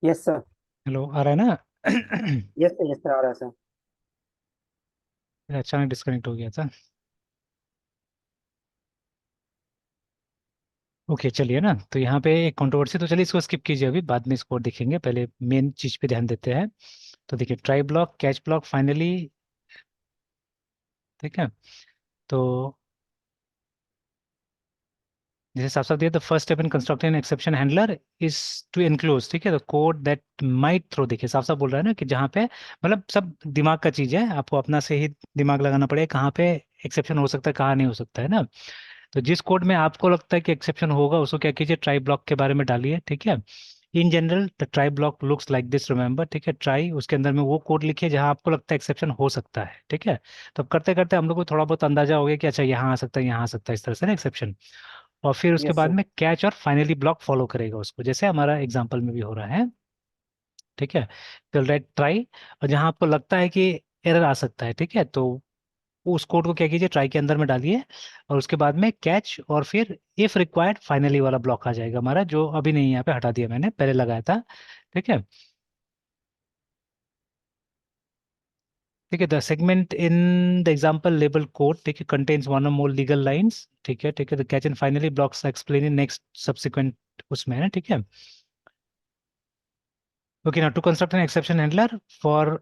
Yes sir. Hello, आ रहा है ना? यस सर आ रहा है सर। अचानक डिस्कनेक्ट हो गया था। ओके, चलिए ना। तो यहाँ पे एक कंट्रोवर्सी, तो चलिए इसको स्किप कीजिए, अभी बाद में इसको देखेंगे, पहले मेन चीज पे ध्यान देते हैं। तो देखिए, try block, catch block, finally. ठीक है। तो जैसे साफ साफ दिया, the first step in constructing an exception handler is to enclose, ठीक है, the code that might throw. देखिए साफ साफ बोल रहा है ना कि जहाँ पे मतलब सब दिमाग का चीज है, आपको अपना से ही दिमाग लगाना पड़ेगा, कहाँ पे एक्सेप्शन हो सकता है, कहाँ नहीं हो सकता है ना। तो जिस कोड में आपको लगता है कि एक्सेप्शन होगा, उसको क्या कीजिए, ट्राई ब्लॉक के बारे में डालिए। ठीक है। In general the try block looks like this, remember. ठीक है, ट्राई उसके अंदर में वो कोड लिखिए जहां आपको लगता है एक्सेप्शन हो सकता है। ठीक है। तो अब करते करते हम लोग को थोड़ा बहुत अंदाजा हो गया कि अच्छा यहाँ आ सकता है, यहाँ आ सकता है, इस तरह से ना एक्सेप्शन। और फिर उसके यस बाद सर। में कैच और फाइनली ब्लॉक फॉलो करेगा उसको, जैसे हमारा एग्जाम्पल में भी हो रहा है। ठीक है। तो राइट ट्राई, और जहां आपको लगता है कि एरर आ सकता है, ठीक है, तो उस कोड को क्या कीजिए, ट्राई के अंदर में डालिए। और उसके बाद में कैच, और फिर इफ रिक्वायर्ड फाइनली वाला ब्लॉक आ जाएगा हमारा, जो अभी नहीं, यहाँ पे हटा दिया मैंने, पहले लगाया था। ठीक है। ठीक है, the segment in the example label code, ठीक है, contains one or more legal lines. ठीक है। ठीक है, the catch and finally blocks explain in next subsequent उसमें है ना। ठीक है। Okay, now to construct an exception handler for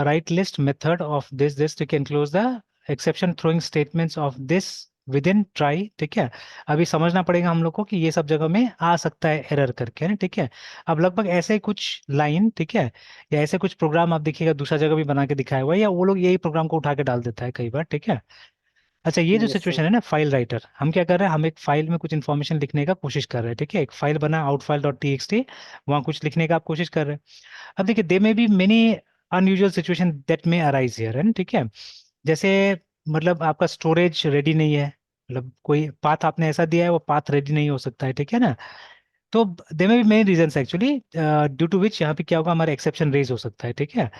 write list method of this you can close the exception throwing statements of this within try। ठीक है। अभी समझना पड़ेगा हम लोग को कि ये सब जगह में आ सकता है एरर करके, है ना। ठीक है। अब लगभग ऐसे ही कुछ लाइन, ठीक है, या ऐसे कुछ प्रोग्राम आप देखिएगा दूसरा जगह भी बना के दिखाया हुआ है, या वो लोग यही प्रोग्राम को उठा के डाल देता है कई बार। ठीक है। अच्छा, ये जो यस सिचुएशन सर। है ना, फाइल राइटर, हम क्या कर रहे हैं, हम एक फाइल में कुछ इन्फॉर्मेशन लिखने का कोशिश कर रहे हैं। ठीक है, एक फाइल बना outfile dot T x T, वहाँ कुछ लिखने का आप कोशिश कर रहे हैं। अब देखिए, दे may be many unusual situation that में अराइज हियर, है ना। ठीक है। जैसे मतलब आपका स्टोरेज रेडी नहीं है, मतलब कोई पाथ आपने ऐसा दिया है, वो पाथ रेडी नहीं हो सकता है। ठीक है ना। तो there may be many reasons actually, due to which यहाँ पे क्या होगा, हमारा एक्सेप्शन रेज हो सकता है। ठीक है।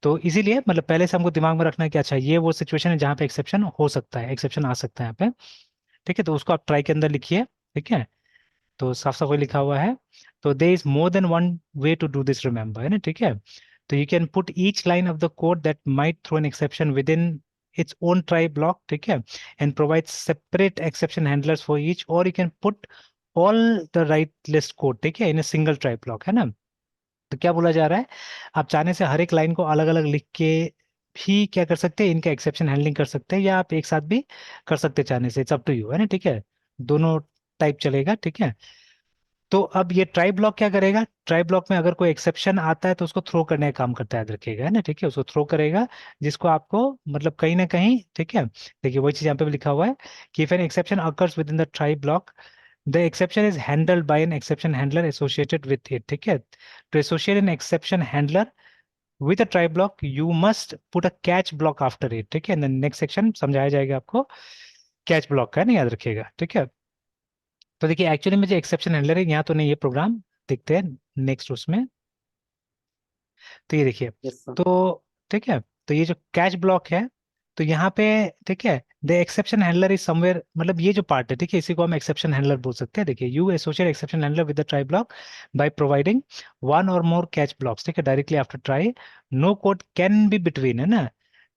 तो इसीलिए मतलब पहले से हमको दिमाग में रखना है कि अच्छा ये वो सिचुएशन है जहाँ पे एक्सेप्शन हो सकता है, एक्सेप्शन आ सकता है यहाँ पे। ठीक है, तो उसको आप ट्राई के अंदर लिखिए। ठीक है। तो साफ साफ वही लिखा हुआ है। तो there is more than one way to do this, remember, है ना। ठीक है। तो you can put each line of the code that might throw an exception within its own try block। ठीक है। and provide separate exception handlers for each, or you can put all the right list code, ठीक है, in a single try block, है ना। तो क्या बोला जा रहा है, आप चाहने से हर एक लाइन को अलग अलग लिख के भी क्या कर सकते हैं, इनका एक्सेप्शन हैंडलिंग कर सकते हैं, या आप एक साथ भी कर सकते हैं चाहने से, इट्स अप टू यू, है ना। ठीक है। दोनों टाइप चलेगा। ठीक है। तो अब ये ट्राई ब्लॉक क्या करेगा, ट्राई ब्लॉक में अगर कोई एक्सेप्शन आता है तो उसको थ्रो करने का काम करता है, याद रखिएगा, है ना। ठीक है, उसको थ्रो करेगा, जिसको आपको मतलब कहीं ना कहीं, ठीक है, देखिए वही चीज यहाँ पे भी लिखा हुआ है कि if an exception occurs within the try block, the exception is handled by an exception handler associated with it. ठीक है। To associate an exception handler with a try block, you must put a catch block after it. ठीक है, next section समझाया जाएगा आपको catch block का, है ना, याद रखिएगा। ठीक है। तो देखिए, एक्चुअली में जो एक्सेप्शन हैंडलर है यहाँ तो नहीं, ये प्रोग्राम देखते हैं नेक्स्ट उसमें। तो ये देखिए। Yes sir. तो ठीक है, तो ये जो कैच ब्लॉक है, तो यहाँ पे, ठीक है, the exception handler is somewhere, मतलब ये जो पार्ट है, ठीक है, इसी को हम एक्सेप्शन हैंडलर बोल सकते हैं। देखिए, you associate exception handler with the try block by providing one or more catch blocks, ठीक है, directly after try. No code can be between, है ना,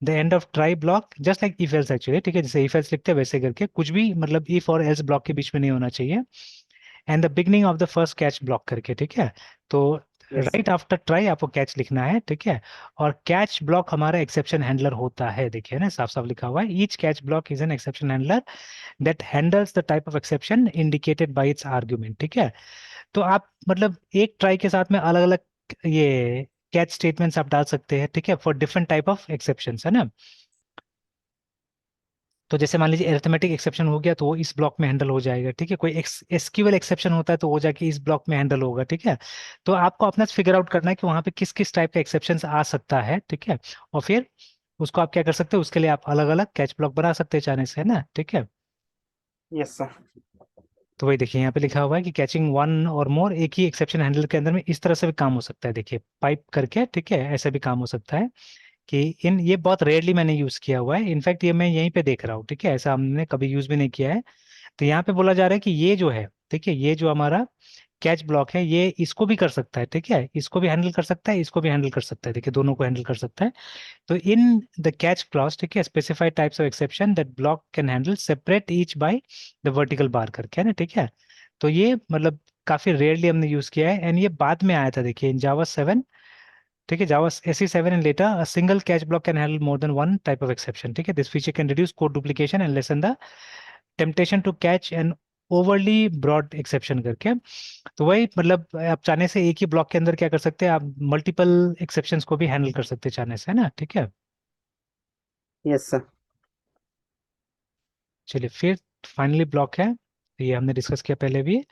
the end of try block, just like if else actually. ठीक है, जैसे if else लिखते हैं वैसे करके, कुछ भी मतलब इफ और एल्स ब्लॉक के बीच में नहीं होना चाहिए। And the beginning of the first catch block करके। ठीक है। तो yes right sir. After try आपको कैच लिखना है। ठीक है। और कैच ब्लॉक हमारा एक्सेप्शन हैंडलर होता है, देखिए ना, साफ साफ लिखा हुआ है, each catch block is an exception handler that handles the type of exception indicated by it's argument. ठीक है। तो आप मतलब एक ट्राई के साथ में अलग अलग ये कैच स्टेटमेंट्स आप डाल सकते हैं, ठीक है, for different type of exceptions, है ना। तो जैसे मान लीजिए अरिथमेटिक एक्सेप्शन हो गया तो वो इस ब्लॉक में हैंडल हो जाएगा। ठीक है, कोई एसक्यूएल एक्सेप्शन होता है तो वो जाके इस ब्लॉक में हैंडल होगा। ठीक है। तो आपको अपना फिगर आउट करना है कि वहां पे किस किस टाइप का एक्सेप्शन आ सकता है। ठीक है। और फिर उसको आप क्या कर सकते हो, उसके लिए आप अलग अलग कैच ब्लॉक बना सकते हैं चाहने से, है ना। ठीक है। Yes sir. तो वही देखिए, यहाँ पे लिखा हुआ है कि कैचिंग वन और मोर, एक ही एक्सेप्शन हैंडलर के अंदर में इस तरह से भी काम हो सकता है, देखिए पाइप करके। ठीक है, ऐसे भी काम हो सकता है कि इन ये बहुत रेयरली मैंने यूज किया हुआ है, इनफैक्ट ये मैं यहीं पे देख रहा हूँ। ठीक है, ऐसा हमने कभी यूज भी नहीं किया है। तो यहाँ पे बोला जा रहा है कि ये जो है, देखिए, ये जो हमारा कैच ब्लॉक है ये इसको भी कर सकता है, ठीक है, इसको भी हैंडल कर सकता है, इसको भी हैंडल कर सकता है, देखिए दोनों को हैंडल कर सकता है। तो इन द कैच क्लॉज, ठीक है, specified types of exception that block can handle separate each by the vertical bar करके, है ना, ठीक है। तो ये मतलब काफी रेयरली हमने यूज किया है, एंड ये बाद में आया था, देखिए इन जावा 7, ठीक है, Java SE7 and later a single catch block can handle more than one type of exception, ठीक है, this feature can reduce code duplication and lessen the temptation to catch an overly broad exception करके। तो वही मतलब आप चाहने से एक ही ब्लॉक के अंदर क्या कर सकते हैं, आप मल्टीपल एक्सेप्शंस को भी हैंडल कर सकते हैं चाहने से, है ना, ठीक है। Yes sir. चलिए फिर फाइनली ब्लॉक है, तो ये हमने डिस्कस किया पहले भी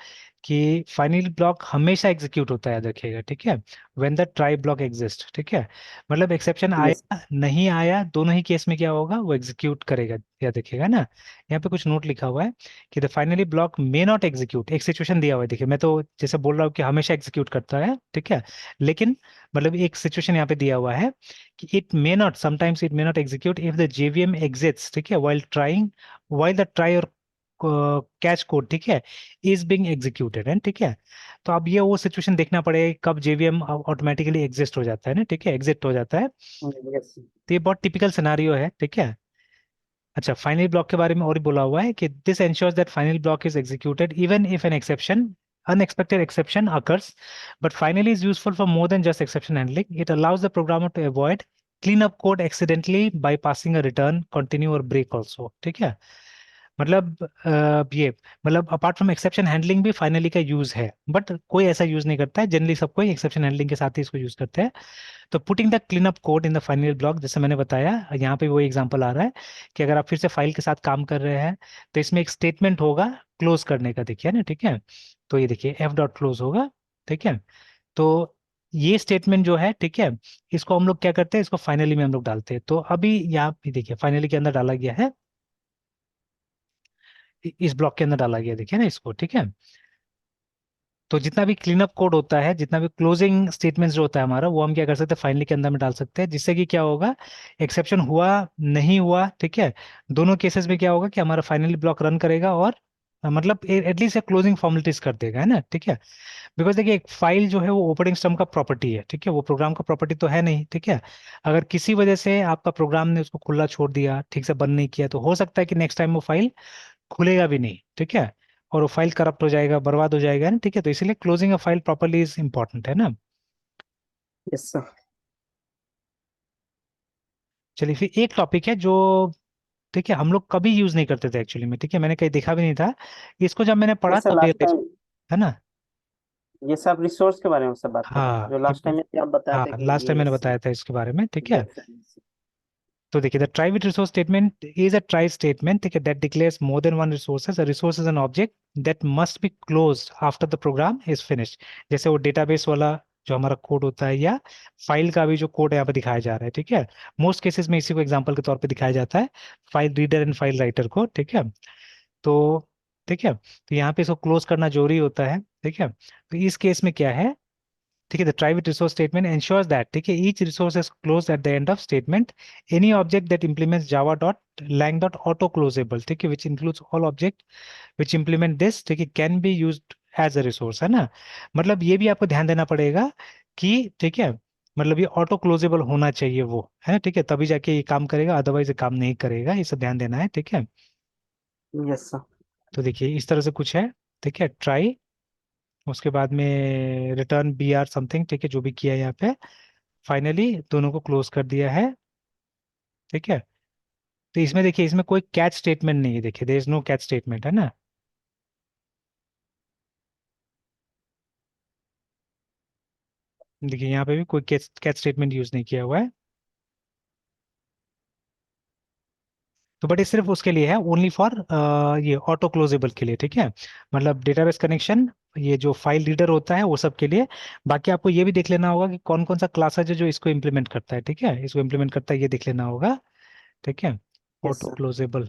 कि फाइनली ब्लॉक हमेशा एग्जीक्यूट होता है, याद रखिएगा, ठीक है, when the try block exist, ठीक है, मतलब एक्सेप्शन यस। आया नहीं आया दोनों ही केस में क्या होगा, वो एग्जीक्यूट करेगा, याद रखिएगा ना। यहाँ पे कुछ नोट लिखा हुआ है कि the finally block may not execute, एक सिचुएशन दिया हुआ है, देखिए मैं तो जैसे बोल रहा हूँ कि हमेशा एग्जीक्यूट करता है, ठीक है, लेकिन मतलब एक सिचुएशन यहाँ पे दिया हुआ है कि it may not, sometimes it may not execute if the JVM exits, ठीक है, while the try or catch code, ठीक है, इज बिंग एग्जीक्यूटेड है, ठीक है। तो अब ये वो सिचुएशन देखना पड़ेगा कब JVM ऑटोमेटिकली एग्जिस्ट हो जाता है ना, ठीक है, एग्जिट हो जाता है। यस। तो ये बहुत टिपिकल सिनारियो है, ठीक है। अच्छा, फाइनल ब्लॉक के बारे में और भी बोला हुआ है कि this ensures that final block is executed even if an exception unexpected exception occurs, but finally is useful for more than just exception handling. It allows the programmer to avoid clean up code accidentally by passing a return, continue or break also, ठीक है। मतलब ये मतलब apart from exception handling भी finally का use है, but कोई ऐसा यूज नहीं करता है, जनरली सब कोई एक्सेप्शन हैंडलिंग के साथ ही इसको यूज करते हैं। तो putting the clean up code in the final block, जैसे मैंने बताया यहाँ पे वो एग्जांपल आ रहा है कि अगर आप फिर से फाइल के साथ काम कर रहे हैं तो इसमें एक स्टेटमेंट होगा क्लोज करने का, देखिए ना, ठीक है। तो ये देखिए एफ डॉट क्लोज होगा, ठीक है। तो ये स्टेटमेंट जो है, ठीक है, इसको हम लोग क्या करते हैं, इसको फाइनली में हम लोग डालते हैं। तो अभी यहाँ पे देखिए फाइनली के अंदर डाला गया है, इस ब्लॉक के अंदर डाला गया, देखिए ना इसको, ठीक है। तो जितना भी क्लीन अप कोड होता है, जितना भी क्लोजिंग स्टेटमेंट्स जो होता है हमारा, वो हम क्या कर सकते हैं, फाइनली के अंदर में डाल सकते हैं, जिससे कि क्या होगा, एक्सेप्शन हुआ नहीं हुआ, ठीक है, दोनों केसेस में क्या होगा कि हमारा फाइनली ब्लॉक रन करेगा और मतलब एटलीस्ट एक क्लोजिंग फॉर्मेलिटीज कर देगा, है ना, ठीक है। बिकॉज देखिए एक फाइल जो है वो ऑपरेटिंग सिस्टम का प्रॉपर्टी है, ठीक है, वो प्रोग्राम का प्रॉपर्टी तो है नहीं, ठीक है। अगर किसी वजह से आपका प्रोग्राम ने उसको खुला छोड़ दिया, ठीक से बंद नहीं किया, तो हो सकता है कि नेक्स्ट टाइम वो फाइल खुलेगा भी नहीं, ठीक है, और वो फाइल करप्ट हो जाएगा, बर्बाद हो जाएगा ना, ठीक है। तो इसीलिए closing a file properly is important, है ना। Yes sir. चलिए फिर एक टॉपिक है जो, ठीक है, हम लोग कभी यूज नहीं करते थे एक्चुअली में, ठीक है, मैंने कहीं देखा भी नहीं था इसको, जब मैंने पढ़ा यस सर, तब लास्ट रियलाइज, टाइम है ना। ये सब रिसोर्स के बारे में सब बात कर रहे हैं, हाँ जो लास्ट टाइम में आप बताए हाँ थे कि लास्ट टाइम ये मैंने बताया था इसके बारे में, ठीक है। Yes sir. तो देखिए the try with resource statement is a try statement, ठीक है, that declares more than one resources, a resource is an object that must be closed after the program is finished. जैसे वो database वाला जो हमारा code होता है, या फाइल का भी जो कोड यहाँ पे दिखाया जा रहा है, ठीक है, मोस्ट केसेस में इसी को एग्जांपल के तौर पे दिखाया जाता है, file reader and file writer को, ठीक है। तो ठीक है, तो यहाँ पे इसको क्लोज करना जरूरी होता है, ठीक है। तो इस केस में क्या है, ठीक है, the try with resource statement ensures that, ठीक है, each resource is closed at the end of statement. Any object that implements java dot lang dot auto closable, ठीक है, which includes all object which implement this, ठीक है, can be used as a resource, है ना। मतलब ये भी आपको ध्यान देना पड़ेगा कि, ठीक है, मतलब ये ऑटो क्लोजेबल होना चाहिए वो, है ना, ठीक है, तभी जाके ये काम करेगा, अदरवाइज ये काम नहीं करेगा, ये सब ध्यान देना है, ठीक है। Yes sir. तो देखिए इस तरह से कुछ है, ठीक है, ट्राई, उसके बाद में रिटर्न BR समथिंग, ठीक है, जो भी किया है यहाँ पे, फाइनली दोनों को क्लोज कर दिया है, ठीक है। तो इसमें देखिए इसमें कोई कैच स्टेटमेंट नहीं है, देखिए there is no catch statement, है ना। देखिए यहाँ पे भी कोई कैच कैच स्टेटमेंट यूज नहीं किया हुआ है। तो बट ये सिर्फ उसके लिए है, ओनली फॉर ये ऑटो क्लोजेबल के लिए, ठीक है, मतलब डेटाबेस कनेक्शन, ये जो फाइल रीडर होता है वो सब के लिए। बाकी आपको ये भी देख लेना होगा कि कौन कौन सा क्लास है जो जो इसको इम्प्लीमेंट करता है, ठीक है, इसको इम्प्लीमेंट करता है, ये देख लेना होगा, ठीक है, यस ऑटो सर। क्लोजेबल।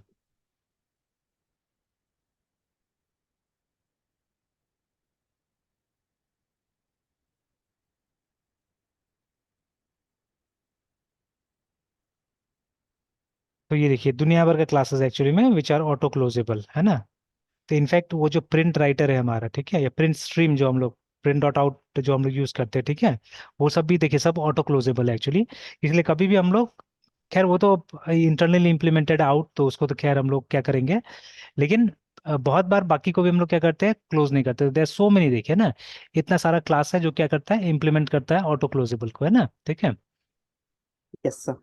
तो ये देखिए दुनिया भर के क्लासेस एक्चुअली में विच आर ऑटो क्लोजेबल, है ना। तो इनफैक्ट वो जो प्रिंट राइटर है हमारा, ठीक है, या प्रिंट स्ट्रीम जो हम लोग प्रिंट डॉट आउट जो हम लोग यूज करते हैं, ठीक है, वो सब भी देखिए सब ऑटो क्लोजेबल है एक्चुअली। इसलिए कभी भी हम लोग, खैर वो तो इंटरनली इम्प्लीमेंटेड आउट, तो उसको तो खैर हम लोग क्या करेंगे, लेकिन बहुत बार बाकी को भी हम लोग क्या करते हैं, क्लोज नहीं करते। देयर सो मेनी, देखिए ना, इतना सारा क्लास है जो क्या करता है, इम्प्लीमेंट करता है ऑटो क्लोजेबल को, है ना, ठीक है। Yes sir.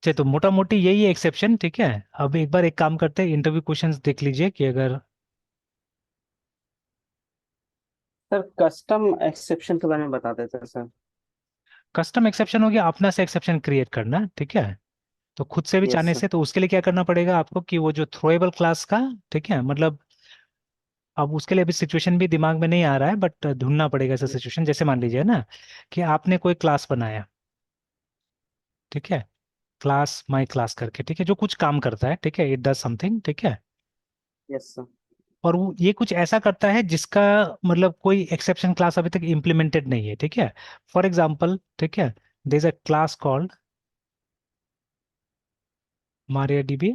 चलिए, तो मोटा मोटी यही है एक्सेप्शन, ठीक है। अब एक बार एक काम करते हैं, इंटरव्यू क्वेश्चंस देख लीजिए कि अगर सर कस्टम एक्सेप्शन के बारे में बता देते सर। कस्टम एक्सेप्शन हो गया अपना से एक्सेप्शन क्रिएट करना, ठीक है। तो खुद से भी यस चाहने सर। से, तो उसके लिए क्या करना पड़ेगा आपको कि वो जो थ्रोएबल क्लास का, ठीक है, मतलब अब उसके लिए अभी सिचुएशन भी दिमाग में नहीं आ रहा है, बट ढूंढना पड़ेगा ऐसा सिचुएशन। जैसे मान लीजिए ना कि आपने कोई क्लास बनाया, ठीक है, क्लास माई क्लास करके, ठीक है, जो कुछ काम करता है, ठीक है, इट डज समथिंग, ठीक है, यस सर। और वो ये कुछ ऐसा करता है जिसका मतलब कोई एक्सेप्शन क्लास अभी तक इम्प्लीमेंटेड नहीं है, ठीक है। फॉर एग्जाम्पल, ठीक है, there is a class called MariaDB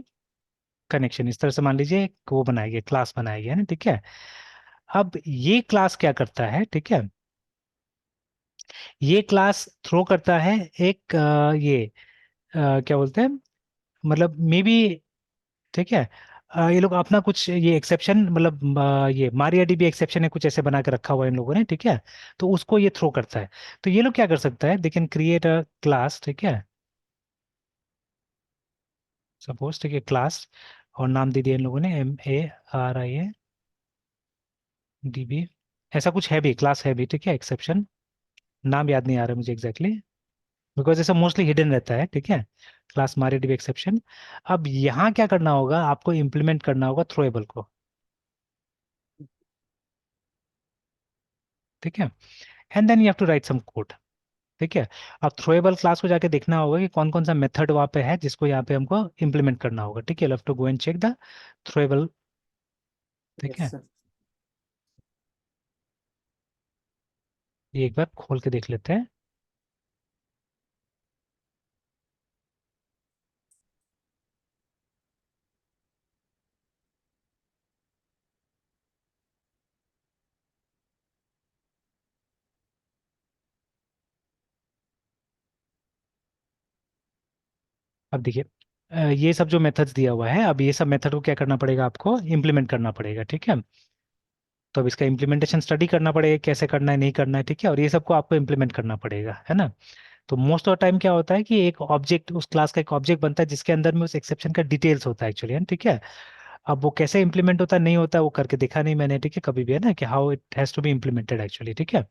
connection, इस तरह से मान लीजिए एक वो बनाएगी, क्लास बनाएगी, है ना, ठीक है। अब ये क्लास क्या करता है, ठीक है, ये क्लास थ्रो करता है एक क्या बोलते हैं, मतलब मे बी, ठीक है, ये लोग अपना कुछ ये एक्सेप्शन, मतलब ये MariaDB एक्सेप्शन है कुछ ऐसे बना के रखा हुआ है इन लोगों ने, ठीक है, तो उसको ये थ्रो करता है। तो ये लोग क्या कर सकता है, they can create a class, ठीक है, सपोज, ठीक है, क्लास, और नाम दे दिया इन लोगों ने MariaDB, ऐसा कुछ है भी, क्लास है भी, ठीक है, एक्सेप्शन, नाम याद नहीं आ रहा मुझे एग्जैक्टली, बिकॉज ऐसा मोस्टली हिडन रहता है, ठीक है, क्लास MariaDB एक्सेप्शन। अब यहाँ क्या करना होगा, आपको इम्प्लीमेंट करना होगा थ्रोएबल को, ठीक है, and then you have to write some code, ठीक है। अब थ्रोएबल क्लास को जाके देखना होगा कि कौन कौन सा मेथड वहाँ पे है जिसको यहाँ पे हमको इम्प्लीमेंट करना होगा, ठीक है, you have to go and check the throwable, ठीक यस है। सर। ये एक बार खोल के देख लेते हैं। अब देखिए, ये सब जो मेथड्स दिया हुआ है, अब ये सब मेथड को क्या करना पड़ेगा, आपको इम्प्लीमेंट करना पड़ेगा, ठीक है। तो अब इसका इम्प्लीमेंटेशन स्टडी करना पड़ेगा, कैसे करना है, नहीं करना है, ठीक है, और ये सबको आपको इम्प्लीमेंट करना पड़ेगा, है ना। तो मोस्ट ऑफ द टाइम क्या होता है कि एक ऑब्जेक्ट, उस क्लास का एक ऑब्जेक्ट बनता है जिसके अंदर में उस एक्सेप्शन का डिटेल्स होता है एक्चुअली, है, ठीक है। अब वो कैसे इंप्लीमेंट होता है, नहीं होता है, वो करके देखा नहीं मैंने, ठीक है, कभी भी, है ना, कि how it has to be implemented actually, ठीक है।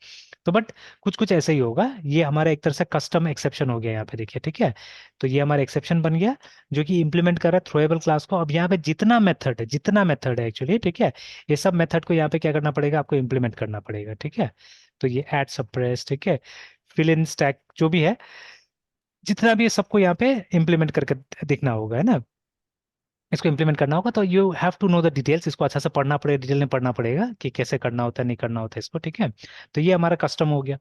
तो बट कुछ कुछ ऐसे ही होगा, ये हमारा एक तरह से कस्टम एक्सेप्शन हो गया यहाँ पे, देखिए, ठीक है। तो ये हमारा एक्सेप्शन बन गया जो कि इंप्लीमेंट कर रहा है थ्रोएबल क्लास को। अब यहाँ पे जितना मेथड है एक्चुअली, ठीक है, ये सब मेथड को यहाँ पे क्या करना पड़ेगा, आपको इम्प्लीमेंट करना पड़ेगा, ठीक है। तो ये ऐड सप्रेस, ठीक है, फिल इन स्टैक जो भी है, जितना भी है सबको यहाँ पे इम्प्लीमेंट करके देखना होगा, है ना। इसको इम्प्लीमेंट करना होगा, तो you have to know the details, इसको अच्छा से पढ़ना पड़ेगा, डिटेल में पढ़ना पड़ेगा कि कैसे करना होता है, नहीं करना होता है इसको, ठीक है। तो ये हमारा कस्टम हो गया।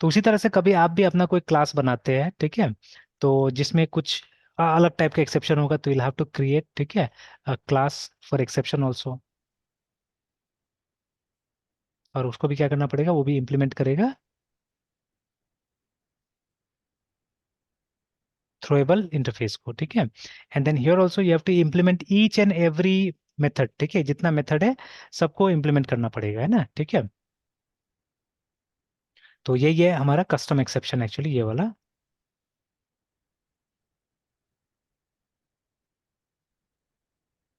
तो उसी तरह से कभी आप भी अपना कोई क्लास बनाते हैं, ठीक है, तो जिसमें कुछ अलग टाइप का एक्सेप्शन होगा, तो यू हैव टू क्रिएट, ठीक है, क्लास फॉर एक्सेप्शन ऑल्सो, और उसको भी क्या करना पड़ेगा, वो भी इम्प्लीमेंट करेगा थ्रोएबल इंटरफेस को, ठीक है। And then here also you have to implement each and every method, ठीक है, जितना मेथड है सबको इम्प्लीमेंट करना पड़ेगा, है ना, ठीक है। तो यही है हमारा कस्टम एक्सेप्शन एक्चुअली, ये वाला,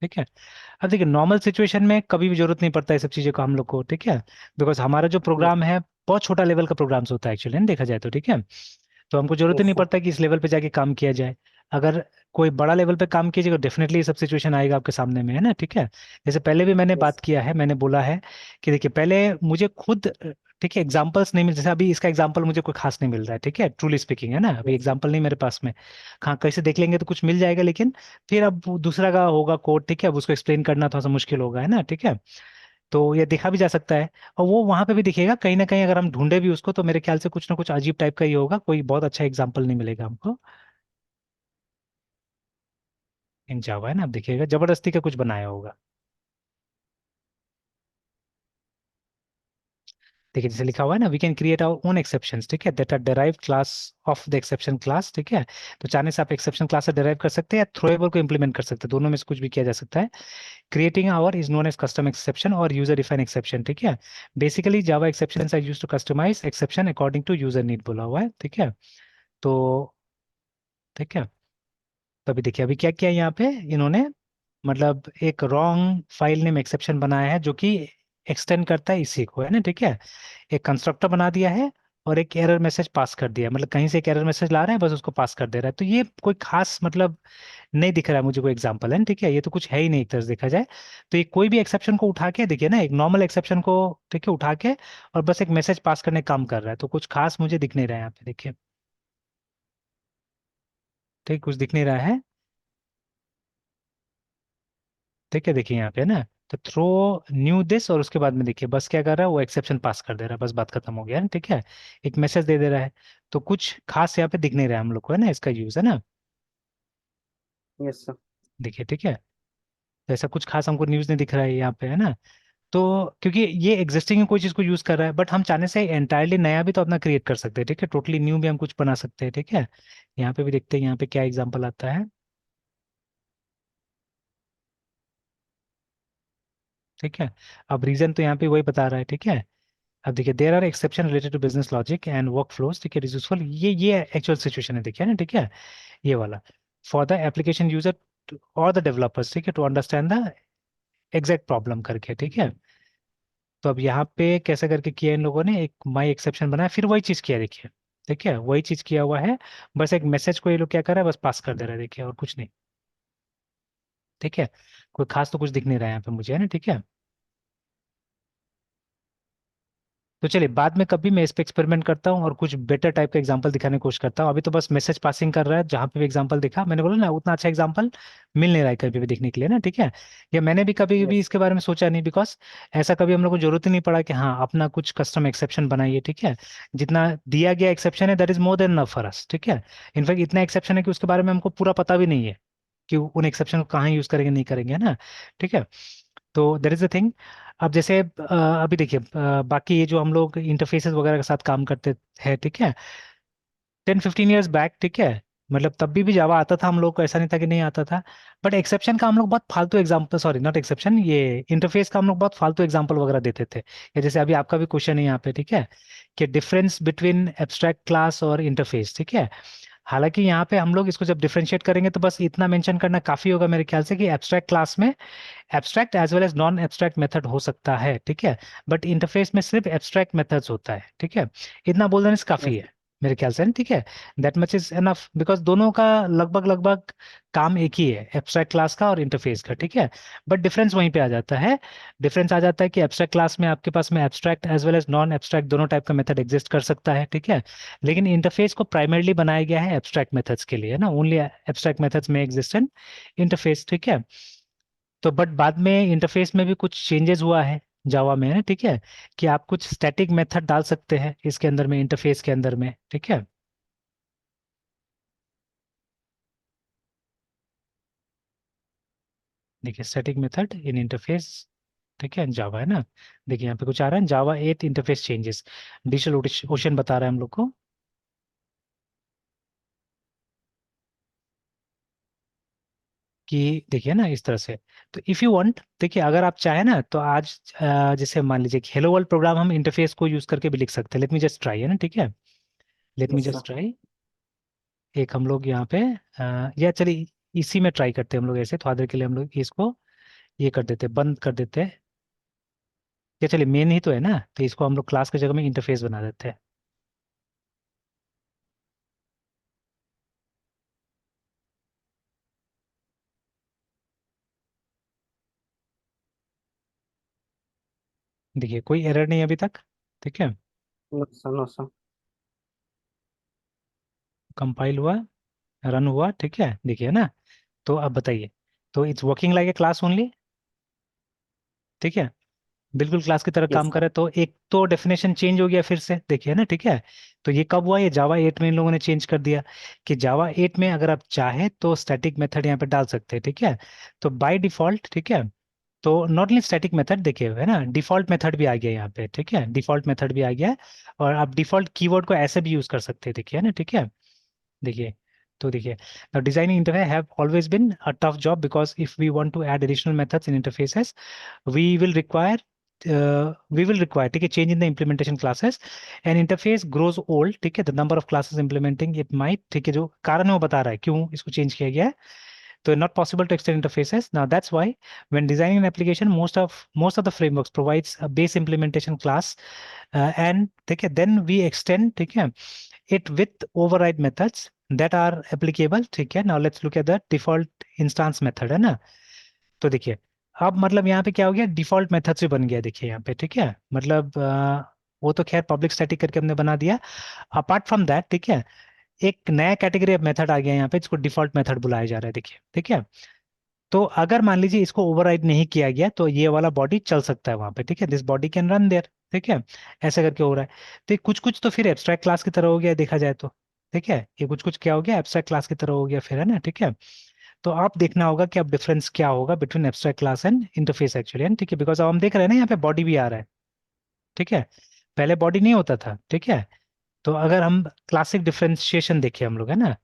ठीक है। अब देखिए, नॉर्मल सिचुएशन में कभी भी जरूरत नहीं पड़ता है सब चीज़ों का हम लोग को, ठीक है, बिकॉज हमारा जो प्रोग्राम है बहुत छोटा लेवल का प्रोग्राम्स होता है एक्चुअली, देखा जाए तो, ठीक है। तो हमको जरूरत ही यस नहीं सर। पड़ता कि इस लेवल पे जाके काम किया जाए। अगर कोई बड़ा लेवल पे काम कीजिएगा, डेफिनेटली ये सब सिचुएशन आएगा आपके सामने में, है ना, ठीक है। जैसे पहले भी मैंने यस। बात किया है, मैंने बोला है कि देखिए पहले मुझे खुद, ठीक है, एग्जांपल्स नहीं मिल, जैसे अभी इसका एग्जांपल मुझे कोई खास नहीं मिल रहा है, ठीक है, ट्रूली स्पीकिंग, है ना, अभी यस। एग्जांपल नहीं मेरे पास में। हाँ, कैसे देख लेंगे तो कुछ मिल जाएगा, लेकिन फिर अब वो दूसरा का होगा कोड, ठीक है, अब उसको एक्सप्लेन करना थोड़ा सा मुश्किल होगा, है ना, ठीक है। तो ये देखा भी जा सकता है, और वो वहां पे भी दिखेगा कहीं ना कहीं, अगर हम ढूंढे भी उसको, तो मेरे ख्याल से कुछ ना कुछ अजीब टाइप का ही होगा, कोई बहुत अच्छा एग्जाम्पल नहीं मिलेगा हमको इन जावा, है ना, आप देखिएगा जबरदस्ती का कुछ बनाया होगा। देखिए जैसे लिखा हुआ है ना, we can create our own exceptions, ठीक है, that are derived class of the exception class, ठीक है। तो चाहने से आप एक्सेप्शन क्लास से डिराइव कर सकते हैं या थ्रोएबल को इंप्लीमेंट कर सकते हैं, दोनों में से कुछ भी किया जा सकता है। Creating our is known as custom exception or user define exception, ठीक है। Basically Java exceptions are used to customize exception according to user need बोला हुआ है, ठीक है। तो ठीक है, तो अभी देखिए अभी क्या किया यहाँ पे इन्होंने, मतलब एक रॉन्ग फाइल नेम एक्सेप्शन बनाया है जो कि एक्सटेंड करता है इसी को, है ना, ठीक है। एक कंस्ट्रक्टर बना दिया है और एक एरर मैसेज पास कर दिया है, मतलब कहीं से एक एरर मैसेज ला रहा है, बस उसको पास कर दे रहा है। तो ये कोई खास मतलब नहीं दिख रहा है मुझे कोई एग्जांपल, है ना, ठीक है, ये तो कुछ है ही नहीं एक तरह से देखा जाए। तो ये कोई भी एक्सेप्शन को उठा के देखिए ना, एक नॉर्मल एक्सेप्शन को, ठीक है, उठा के और बस एक मैसेज पास करने का काम कर रहा है, तो कुछ खास मुझे दिख नहीं रहा है यहाँ पे, देखिए, ठीक, कुछ दिख नहीं रहा है, ठीक है, देखिए यहाँ पे ना, तो थ्रो न्यू दिस और उसके बाद में देखिए बस क्या कर रहा है, वो एक्सेप्शन पास कर दे रहा है, बस बात खत्म हो गया है, ठीक है। एक मैसेज दे दे रहा है, तो कुछ खास यहाँ पे दिख नहीं रहा है हम लोग को, है ना, इसका यूज, है ना, यस सर। देखिए, ठीक है। तो ऐसा कुछ खास हमको न्यूज नहीं दिख रहा है यहाँ पे, है ना। तो क्योंकि ये एग्जिस्टिंग कोई चीज को यूज कर रहा है, बट हम चाहने से एंटायरली नया भी तो अपना क्रिएट कर सकते हैं, ठीक है, टोटली न्यू भी हम कुछ बना सकते हैं, ठीक है। यहाँ पे भी देखते हैं यहाँ पे क्या एग्जांपल आता है, ठीक है। अब रीजन तो यहाँ पे वही बता रहा है, ठीक है। अब देखिए there are exception related to business logic and work flows, ठीक है, इज यूजफुल, ये एक्चुअल सिचुएशन है, देखिए ना, ठीक है, ये वाला for the application user or the developers, ठीक है, to understand the exact problem करके, ठीक है। तो अब यहाँ पे कैसे करके किया इन लोगों ने, एक माई एक्सेप्शन बनाया, फिर वही चीज किया, देखिए, ठीक है, वही चीज किया हुआ है, बस एक मैसेज को ये लोग क्या कर रहा है, बस पास कर दे रहा है, देखिए, और कुछ नहीं, ठीक है। कोई खास तो कुछ दिख नहीं रहा है यहाँ पे मुझे, है ना, ठीक है। तो चलिए बाद में कभी मैं इस पे एक्सपेरिमेंट करता हूँ और कुछ बेटर टाइप का एग्जांपल दिखाने की कोशिश करता हूँ, अभी तो बस मैसेज पासिंग कर रहा है, जहाँ पे भी एग्जांपल दिखा, मैंने बोला ना उतना अच्छा एग्जांपल मिल नहीं रहा है कभी भी देखने के लिए ना, ठीक है। या मैंने भी कभी भी यस। इसके बारे में सोचा नहीं, बिकॉज ऐसा कभी हम लोग को जरूरत ही नहीं पड़ा कि हाँ अपना कुछ कस्टम एक्सेप्शन बनाइए, ठीक है। जितना दिया गया एक्सेप्शन है that is more than enough for us, ठीक है। इनफैक्ट इतना एक्सेप्शन है कि उसके बारे में हमको पूरा पता भी नहीं है कि उन एक्सेप्शन को कहाँ यूज करेंगे नहीं करेंगे, है ना, ठीक है। तो दैट इज द थिंग। अब जैसे अभी देखिए बाकी ये जो हम लोग इंटरफेसेस वगैरह के साथ काम करते हैं, ठीक है, 10-15 ईयर्स बैक, ठीक है, मतलब तब भी जावा आता था हम लोग को, ऐसा नहीं था कि नहीं आता था। बट एक्सेप्शन का हम लोग बहुत फालतू एग्जांपल, सॉरी नॉट एक्सेप्शन, ये इंटरफेस का हम लोग बहुत फालतू एग्जांपल वगैरह देते थे, या जैसे अभी आपका भी क्वेश्चन है यहाँ पे, ठीक है, कि डिफरेंस बिटवीन एब्स्ट्रैक्ट क्लास और इंटरफेस, ठीक है। हालांकि यहाँ पे हम लोग इसको जब डिफरेंशिएट करेंगे तो बस इतना मेंशन करना काफी होगा मेरे ख्याल से कि एब्स्ट्रैक्ट क्लास में abstract as well as non abstract method हो सकता है, ठीक है। बट इंटरफेस में सिर्फ एब्स्ट्रैक्ट मेथड्स होता है, ठीक है। इतना बोल देने से काफी यस। है मेरे ख्याल से, ठीक है। That much is enough, because दोनों का लगभग लगभग काम एक ही है, एब्स्ट्रैक्ट क्लास का और इंटरफेस का, ठीक है। बट डिफरेंस वहीं पे आ जाता है, डिफरेंस आ जाता है कि एब्स्ट्रैक्ट क्लास में आपके पास में abstract as well as non abstract दोनों टाइप का मेथड एग्जिस्ट कर सकता है, ठीक है। लेकिन इंटरफेस को प्राइमरली बनाया गया है एब्स्ट्रैक्ट मेथड्स के लिए, ना, ओनली एब्स्ट्रैक्ट मेथड्स में एग्जिस्ट इन इंटरफेस, ठीक है। तो बट बाद में इंटरफेस में भी कुछ चेंजेस हुआ है जावा में, है ठीक है, कि आप कुछ स्टैटिक मेथड डाल सकते हैं इसके अंदर में, इंटरफेस के अंदर में, ठीक है। देखिए स्टैटिक मेथड इन इंटरफेस, ठीक है, जावा, है ना। देखिए यहाँ पे कुछ आ रहा है, जावा 8 इंटरफेस चेंजेस, डिजिटल ओशन बता रहा है हम लोग को कि देखिए ना इस तरह से। तो इफ़ यू वांट, देखिए अगर आप चाहें ना तो आज जैसे मान लीजिए कि हेलो वर्ल्ड प्रोग्राम हम इंटरफेस को यूज करके भी लिख सकते हैं, लेट मी जस्ट ट्राई, है ना, ठीक है, let me yes sir. Just try. एक हम लोग यहाँ पे या चलिए इसी में ट्राई करते हैं हम लोग, ऐसे थोड़ा देर के लिए हम लोग इसको ये कर देते हैं, बंद कर देते हैं, या चलिए मेन ही तो है ना, तो इसको हम लोग क्लास की जगह में इंटरफेस बना देते हैं। देखिए कोई एरर नहीं अभी तक, ठीक है, no sir, no sir. Compile हुआ, रन हुआ, ठीक है, देखिए ना। तो अब बताइए, तो it's working like a class only, ठीक है, बिल्कुल क्लास की तरह यस काम सर। करे। तो एक तो डेफिनेशन चेंज हो गया फिर से, देखिए ना, ठीक है। तो ये कब हुआ, ये जावा 8 में इन लोगों ने चेंज कर दिया कि जावा 8 में अगर आप चाहे तो स्टैटिक मेथड यहाँ पे डाल सकते हैं, ठीक है। तो बाय डिफॉल्ट, ठीक है, तो नॉट ओनली स्टैटिक मेथड देखिए, है ना, डिफॉल्ट मेथड भी आ गया यहाँ पे, ठीक है, डिफॉल्ट मेथड भी आ गया है। और आप डिफॉल्ट कीवर्ड को ऐसे भी यूज कर सकते हैं, देखिए, है ना, ठीक है। देखिए, तो देखिए, now designing interface have always been a tough job because if we want to add additional methods in interfaces, we will require ठीक है, change in the implementation classes, and interface grows old, ठीक है, the number of classes implementing it might, ठीक है, जो कारण है वो बता रहा है क्यों इसको चेंज किया गया है। तो not possible to extend interfaces. Now that's why when designing an application, most of the frameworks provides a base implementation class, and ठीक है, then we extend, ठीक है, it with override methods that are applicable, ठीक है। Now let's look at the default instance method, है ना। तो देखिए, अब मतलब यहाँ पे क्या हो गया, डिफॉल्ट मेथड से बन गया, देखिए यहाँ पे, ठीक है, मतलब वो तो खैर पब्लिक स्टैटिक करके हमने बना दिया। अपार्ट फ्रॉम दैट, ठीक है, एक नया कैटेगरी ऑफ मेथड आ गया यहाँ पे, इसको डिफॉल्ट मेथड बुलाया जा रहा है, देखिए, ठीक है। तो अगर मान लीजिए इसको ओवरराइड नहीं किया गया तो ये वाला बॉडी चल सकता है वहां पे, ठीक है, this body can run there, ठीक है, ऐसा करके हो रहा है। तो ये कुछ कुछ तो फिर एब्स्ट्रैक्ट क्लास की तरह हो गया, देखा जाए तो, ठीक है, ये कुछ कुछ क्या हो गया, एब्स्ट्रैक्ट क्लास की तरह हो गया फिर, है ना, ठीक है। तो आप देखना होगा कि अब डिफरेंस क्या होगा between abstract class and interface actually, ठीक है, बिकॉज अब हम देख रहे हैं ना यहाँ पे बॉडी भी आ रहा है, ठीक है, पहले बॉडी नहीं होता था, ठीक है। तो अगर हम क्लासिक डिफरेंशिएशन देखें हम लोग, है ना,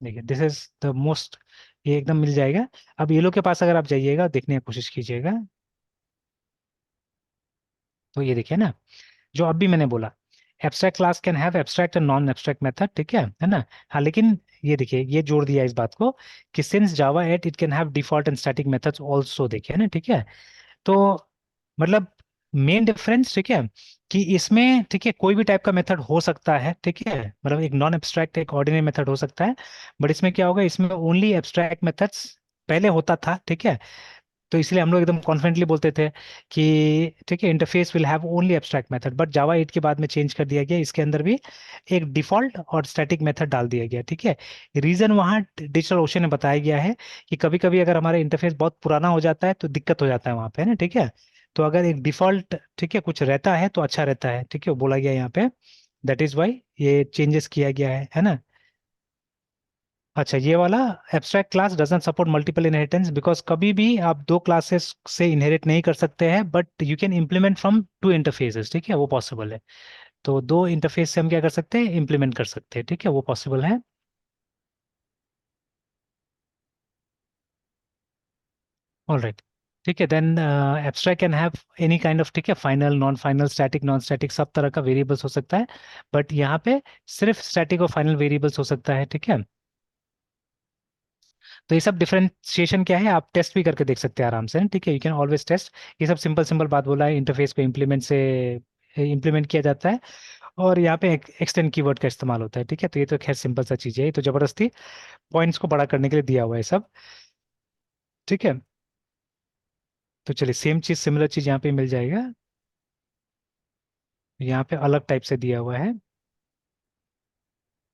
देखिए, दिस इज द मोस्ट, ये एकदम मिल जाएगा। अब ये लोग के पास अगर आप जाइएगा, देखने की कोशिश कीजिएगा, तो ये देखिए ना, जो अभी मैंने बोला, abstract class can have abstract and non abstract method, ठीक है ना। हाँ, लेकिन ये देखिए, ये जोड़ दिया इस बात को कि since Java 8 it can have default and static methods also, देखिए ना, ठीक है। तो मतलब मेन डिफरेंस, ठीक है, कि इसमें, ठीक है, कोई भी टाइप का मेथड हो सकता है, ठीक है, मतलब एक नॉन एब्स्ट्रैक्ट एक ऑर्डिनरी मेथड हो सकता है। बट इसमें क्या होगा, इसमें ओनली एब्स्ट्रैक्ट मेथड्स पहले होता था, ठीक है। तो इसलिए हम लोग एकदम कॉन्फिडेंटली बोलते थे कि ठीक है, interface will have only abstract method. But Java 8 के बाद में चेंज कर दिया गया, इसके अंदर भी एक डिफॉल्ट और स्टैटिक मेथड डाल दिया गया, ठीक है। रीजन वहाँ डिजिटल ओशन में बताया गया है कि कभी कभी अगर हमारा इंटरफेस बहुत पुराना हो जाता है तो दिक्कत हो जाता है वहाँ पे, है ना, ठीक है। तो अगर एक डिफॉल्ट, ठीक है, कुछ रहता है तो अच्छा रहता है, ठीक है, वो बोला गया यहाँ पे, दैट इज वाई ये चेंजेस किया गया है ना। अच्छा, ये वाला abstract class doesn't support multiple inheritance because कभी भी आप दो क्लासेस से इनहेरिट नहीं कर सकते हैं, but you can implement from two interfaces, ठीक है, वो पॉसिबल है। तो दो इंटरफेस से हम क्या कर सकते हैं, इम्प्लीमेंट कर सकते हैं, ठीक है, वो पॉसिबल है। ऑल राइट, ठीक है, then abstract can have any kind of, ठीक है, final, non final, static, non static, सब तरह का वेरिएबल्स हो सकता है। बट यहाँ पे सिर्फ स्टैटिक और फाइनल वेरिएबल्स हो सकता है, ठीक है। तो ये सब डिफरेंशिएशन क्या है, आप टेस्ट भी करके देख सकते हैं आराम से, ठीक है, यू कैन ऑलवेज टेस्ट। ये सब सिंपल सिंपल बात बोला है, इंटरफेस को इम्प्लीमेंट किया जाता है, और यहाँ पे एक्सटेंड कीवर्ड का इस्तेमाल होता है, ठीक है। तो ये तो खैर सिंपल सा चीज़ है, ये तो जबरदस्ती पॉइंट्स को बड़ा करने के लिए दिया हुआ है सब, ठीक है। तो चलिए, सेम चीज़, सिमिलर चीज़ यहाँ पे मिल जाएगा, यहाँ पे अलग टाइप से दिया हुआ है,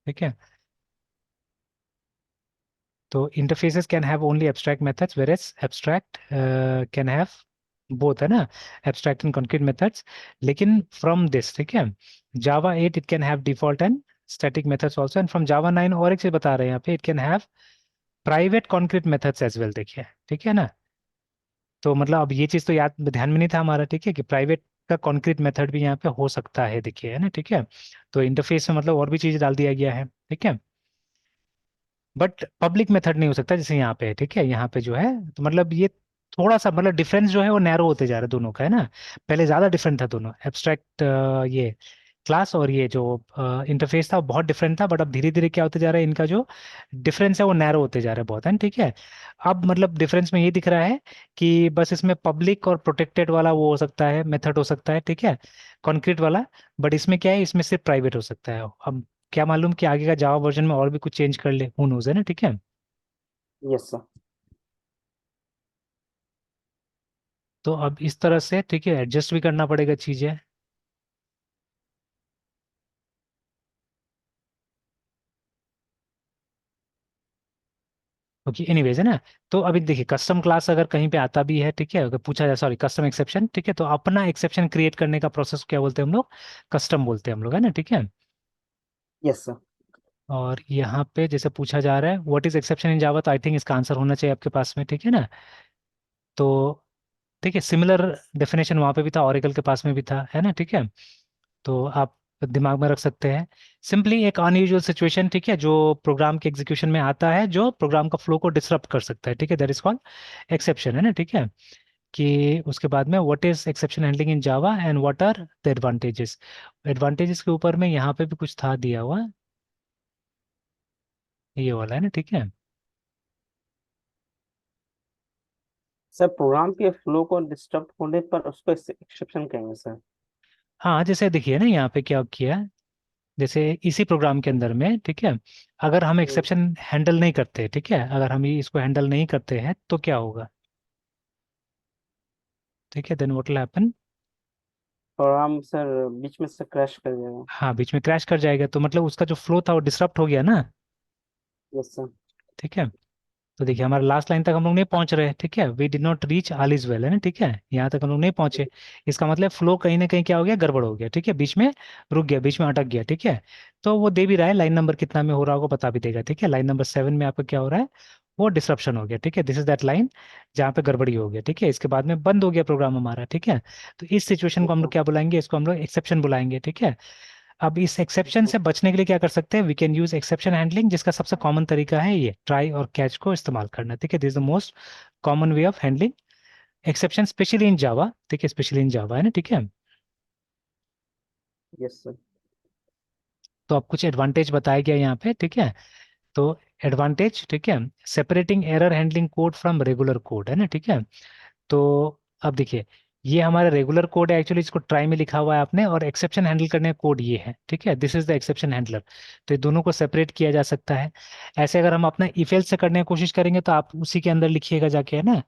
ठीक है। तो interfaces can have only abstract methods, whereas abstract can have both, है ना, abstract and concrete methods। लेकिन from this, ठीक है, Java 8 it can have default and static methods also, and from Java 9 और एक चीज बता रहे हैं यहाँ पे, it can have private concrete methods as well, देखिए, ठीक है ना। तो मतलब अब ये चीज तो याद ध्यान में नहीं था हमारा, ठीक है, कि प्राइवेट का कॉन्क्रीट मेथड भी यहाँ पे हो सकता है, देखिए, है ना, ठीक है। तो इंटरफेस में मतलब और भी चीज डाल दिया गया है, ठीक है। बट पब्लिक मेथड नहीं हो सकता जैसे यहाँ पे है, ठीक है, यहाँ पे जो है, तो मतलब ये थोड़ा सा मतलब डिफरेंस जो है वो नैरो होते जा रहा है दोनों का, है ना। पहले ज्यादा डिफरेंट था दोनों, एब्स्ट्रैक्ट ये क्लास और ये जो इंटरफेस था वो बहुत डिफरेंट था, बट अब धीरे धीरे क्या होते जा रहा है, इनका जो डिफरेंस है वो नैरो होते जा रहा है बहुत, है ना, ठीक है। अब मतलब डिफरेंस में ये दिख रहा है कि बस इसमें पब्लिक और प्रोटेक्टेड वाला वो हो सकता है, मेथड हो सकता है, ठीक है, कॉन्क्रीट वाला। बट इसमें क्या है, इसमें सिर्फ प्राइवेट हो सकता है। अब क्या मालूम कि आगे का जावा वर्जन में और भी कुछ चेंज कर ले, हु नोज, है ना, ठीक है। Yes sir. तो अब इस तरह से, ठीक है, एडजस्ट भी करना पड़ेगा चीजें। ओके, एनीवेज, है ना। तो अभी देखिए, कस्टम क्लास अगर कहीं पे आता भी है, ठीक है, अगर पूछा जाए, सॉरी, कस्टम एक्सेप्शन, ठीक है, तो अपना एक्सेप्शन क्रिएट करने का प्रोसेस क्या बोलते हैं हम लोग, कस्टम बोलते हैं हम लोग, है ना, ठीक है। Yes sir. और यहाँ पे जैसे पूछा जा रहा है व्हाट इज एक्सेप्शन इन जावा, तो आई थिंक इसका आंसर होना चाहिए आपके पास में, ठीक है ना। तो ठीक है, सिमिलर डेफिनेशन वहाँ पे भी था, ओरेकल के पास में भी था, है ना, ठीक है। तो आप दिमाग में रख सकते हैं, सिंपली एक अनयूजुअल सिचुएशन, ठीक है, जो प्रोग्राम के एग्जीक्यूशन में आता है, जो प्रोग्राम का फ्लो को डिसरप्ट कर सकता है, ठीक है, दैट इज कॉल्ड एक्सेप्शन, है ना, ठीक है। कि उसके बाद में what is exception handling in Java and what are the advantages. Advantages के ऊपर में यहाँ पे भी कुछ था दिया हुआ, ये वाला है ना, ठीक है। सर प्रोग्राम के फ्लो को डिस्टर्ब होने पर उसको एक्सेप्शन कहेंगे सर। हाँ, जैसे देखिए ना यहाँ पे क्या किया है, जैसे इसी प्रोग्राम के अंदर में, ठीक है, अगर हम एक्सेप्शन हैंडल नहीं करते, ठीक है, अगर हम ये इसको हैंडल नहीं करते हैं तो क्या होगा, ठीक है, then what will happen. Program sir बीच में से क्रैश कर जाएगा। हाँ, बीच में क्रैश कर जाएगा, तो मतलब उसका जो फ्लो था वो डिसरप्ट हो गया ना, यस सर। ठीक है। तो देखिए हमारा लास्ट लाइन तक हम लोग नहीं पहुंच रहे, ठीक है, we did not reach all is well, है ना, ठीक है, यहाँ तक हम लोग नहीं पहुंचे। इसका मतलब फ्लो कहीं ना कहीं क्या हो गया, गड़बड़ हो गया, ठीक है, बीच में रुक गया, बीच में अटक गया, ठीक है। तो वो दे भी रहा है, लाइन नंबर कितना में हो रहा होगा बता भी देगा, ठीक है, लाइन नंबर 7 में आपका क्या हो रहा है, वो डिसरप्शन हो गया, ठीक है, दिस इज दैट लाइन जहाँ पे गड़बड़ी हो गया, ठीक है, इसके बाद में बंद हो गया प्रोग्राम हमारा, ठीक है। तो इस सिचुएशन को हम लोग क्या बुलाएंगे, इसको हम लोग एक्सेप्शन बुलाएंगे, ठीक है। अब इस एक्सेप्शन से बचने के लिए क्या कर सकते हैं, we can use exception handling, जिसका सबसे कॉमन तरीका है ये ट्राई और कैच को इस्तेमाल करना, ठीक है, this is the most common way of handling exception, specially in Java, ठीक है, स्पेशली इन जावा, है ना, ठीक है। Yes sir. तो अब कुछ एडवांटेज बताया गया यहाँ पे, ठीक है। तो एडवांटेज, ठीक है, separating error handling code from regular code, है ना, ठीक है। तो अब देखिए, ये हमारा रेगुलर कोड है, एक्चुअली इसको ट्राई में लिखा हुआ है आपने, और एक्सेप्शन हैंडल करने का कोड ये है, ठीक है, this is the exception handler. तो ये दोनों को सेपरेट किया जा सकता है। ऐसे अगर हम अपना इफ एल्स से करने की कोशिश करेंगे तो आप उसी के अंदर लिखिएगा जाके, है ना,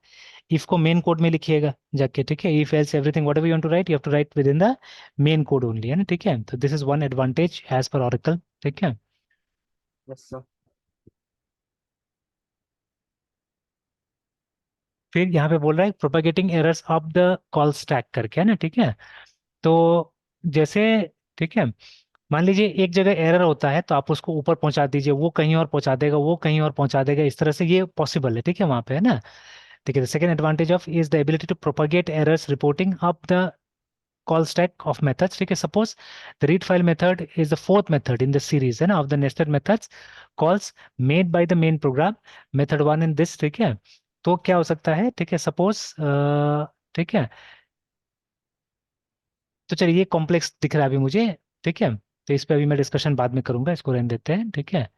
इफ को मेन कोड में लिखिएगा जाके, ठीक है, if else everything whatever you want to write you have to write within the main code only, है ना, ठीक है। तो this is one advantage as per Oracle, ठीक है। Yes sir. फिर यहाँ पे बोल रहा है propagating errors of the call stack करके, है ना, ठीक है। तो जैसे, ठीक है, मान लीजिए एक जगह एरर होता है तो आप उसको ऊपर पहुंचा दीजिए, वो कहीं और पहुंचा देगा, वो कहीं और पहुंचा देगा, इस तरह से ये पॉसिबल है, ठीक है, वहां पे, है ना। ठीक है, the second advantage of is the ability to propagate errors reporting up the call stack of methods, ठीक है। Suppose the read file method is the fourth method in the series, है ना, of the nested methods calls made by the main program method one in this, ठीक है। तो क्या हो सकता है, ठीक है, सपोज, ठीक है, तो चलिए ये कॉम्प्लेक्स दिख रहा है अभी मुझे, ठीक है, तो इस पे अभी मैं डिस्कशन बाद में करूंगा, इसको रहने देते हैं, ठीक है।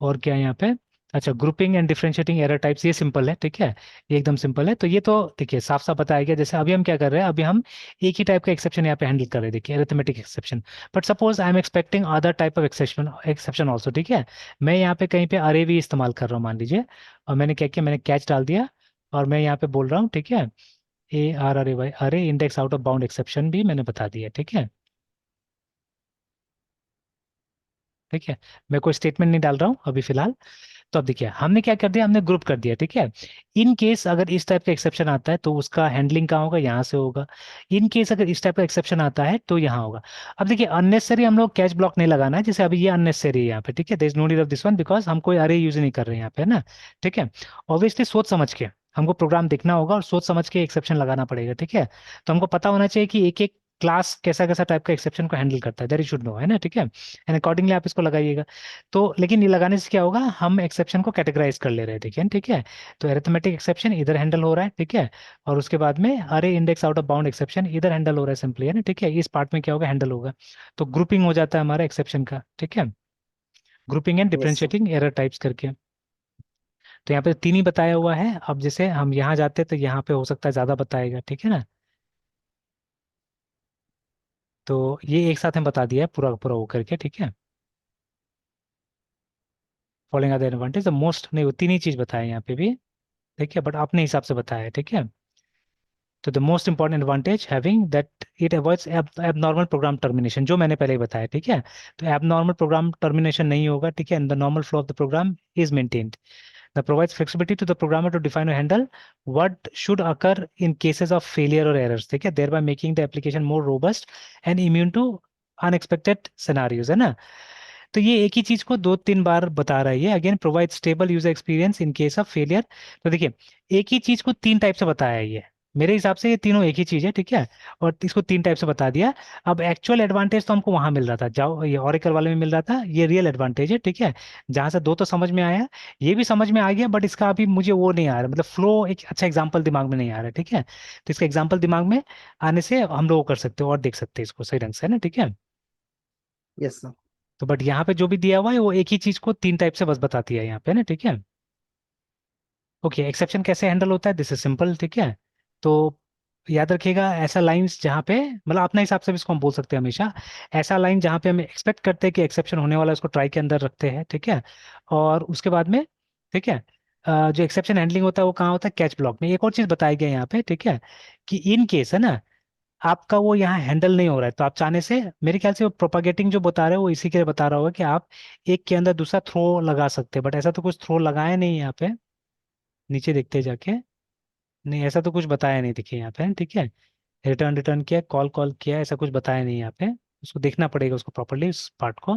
और क्या है यहाँ पे, अच्छा, grouping and differentiating error types, ये सिंपल है, ठीक है, ये एकदम सिंपल है। तो ये तो देखिए साफ साफ बताया गया, जैसे अभी हम क्या कर रहे हैं, अभी हम एक ही टाइप का एक्सेप्शन यहाँ पे हैंडल कर रहे हैं, देखिए arithmetic exception. But suppose I am expecting other type of exception exception also, ठीक है। मैं यहाँ पे कहीं पे अरे भी इस्तेमाल कर रहा हूँ मान लीजिए, और मैंने क्या किया, मैंने कैच डाल दिया, और मैं यहाँ पे बोल रहा हूँ, ठीक है, ARRAY, अरे index out of bound exception भी मैंने बता दिया, ठीक है, ठीक है। मैं कोई स्टेटमेंट नहीं डाल रहा हूँ अभी फिलहाल। तो अब देखिए हमने क्या कर दिया, हमने ग्रुप कर दिया, ठीक है। इन केस अगर इस टाइप का एक्सेप्शन आता है तो उसका हैंडलिंग कहाँ होगा, यहाँ से होगा। इन केस अगर इस टाइप का एक्सेप्शन आता है तो यहाँ होगा। अब देखिए अननेसेसरी हम लोग कैच ब्लॉक नहीं लगाना है, जैसे अभी ये अननेसेसरी है यहाँ पे, ठीक है, there is no need of this one because हम कोई अरे यूज नहीं कर रहे हैं यहाँ पे, है ना, ठीक है। ऑब्वियसली सोच समझ के हमको प्रोग्राम देखना होगा और सोच समझ के एक्सेप्शन लगाना पड़ेगा, ठीक है। तो हमको पता होना चाहिए कि एक एक क्लास कैसा कैसा टाइप का एक्सेप्शन को हैंडल करता है, दैट यू शुड नो, है ना, ठीक है, एंड अकॉर्डिंगली आप इसको लगाइएगा। तो लेकिन ये लगाने से क्या होगा, हम एक्सेप्शन को कैटेगराइज कर ले रहे हैं, देखिए, ठीक है। तो अरिथमेटिक एक्सेप्शन इधर हैंडल हो रहा है, ठीक है, और उसके बाद में अरे index out of bound exception इधर हैंडल हो रहा है सिंपली, है ना, ठीक है। इस पार्ट में क्या होगा, हैंडल होगा। तो ग्रुपिंग हो जाता है हमारा एक्सेप्शन का, ठीक है, grouping and yes sir. Differentiating error types करके। तो यहाँ पे तीन ही बताया हुआ है, अब जैसे हम यहाँ जाते हैं तो यहाँ पे हो सकता है ज्यादा बताएगा, ठीक है ना। तो ये एक साथ में बता दिया है पूरा पूरा वो करके, ठीक है। Following are the advantage the most, नहीं वो तीन ही चीज बताया है यहाँ पे भी, ठीक है, बट अपने हिसाब से बताया है, ठीक है। तो the most important advantage having that it avoids abnormal program termination, जो मैंने पहले ही बताया, ठीक है। तो एबनॉर्मल प्रोग्राम टर्मिनेशन नहीं होगा, ठीक है, and the normal flow of the program is maintained. That provides flexibility to the programmer to define or handle what should occur in cases of failure or errors, ठीक है, thereby making the application more robust and immune to unexpected scenarios, है ना। तो ये एक ही चीज को 2-3 बार बता रहा है ये। Again, provide stable user experience in case of failure. तो देखिए, एक ही चीज को 3 टाइप से बताया है ये। मेरे हिसाब से ये तीनों एक ही चीज है, ठीक है। और इसको 3 टाइप से बता दिया। अब एक्चुअल एडवांटेज तो हमको वहां मिल रहा था, जाओ ये ओरेकल वाले में मिल रहा था, ये रियल एडवांटेज है, ठीक है। जहां से दो तो समझ में आया, ये भी समझ में आ गया, बट इसका अभी मुझे वो नहीं आ रहा, मतलब फ्लो एक अच्छा एग्जाम्पल दिमाग में नहीं आ रहा, ठीक है। तो इसका एग्जाम्पल दिमाग में आने से हम लोग वो कर सकते हो और देख सकते हैं इसको सही ढंग से, है ना, ठीक है। Yes sir. तो बट यहाँ पे जो भी दिया हुआ है वो एक ही चीज को 3 टाइप से बस बताती है यहाँ पे ना, ठीक है। ओके, एक्सेप्शन कैसे हैंडल होता है, दिस इज सिंपल, ठीक है। तो याद रखिएगा, ऐसा लाइंस जहाँ पे, मतलब अपने हिसाब से भी इसको हम बोल सकते हैं हमेशा, ऐसा लाइन जहाँ पे हम एक्सपेक्ट करते हैं कि एक्सेप्शन होने वाला है उसको ट्राई के अंदर रखते हैं, ठीक है। और उसके बाद में, ठीक है, जो एक्सेप्शन हैंडलिंग होता है वो कहाँ होता है, कैच ब्लॉक में। एक और चीज बताई गई है यहाँ पे, ठीक है, कि इन केस है ना, आपका वो यहाँ हैंडल नहीं हो रहा है, तो आप चाहने से, मेरे ख्याल से वो प्रोपागेटिंग जो बता रहे हो वो इसी के लिए बता रहा होगा कि आप एक के अंदर दूसरा थ्रो लगा सकते हैं, बट ऐसा तो कुछ थ्रो लगाया नहीं है यहाँ पे। नीचे देखते हैं जाके, नहीं ऐसा तो कुछ बताया नहीं, देखिए यहाँ पे, ठीक है। रिटर्न रिटर्न किया, कॉल कॉल किया, ऐसा कुछ बताया नहीं यहाँ पे। उसको देखना पड़ेगा उसको प्रॉपरली, उस पार्ट को।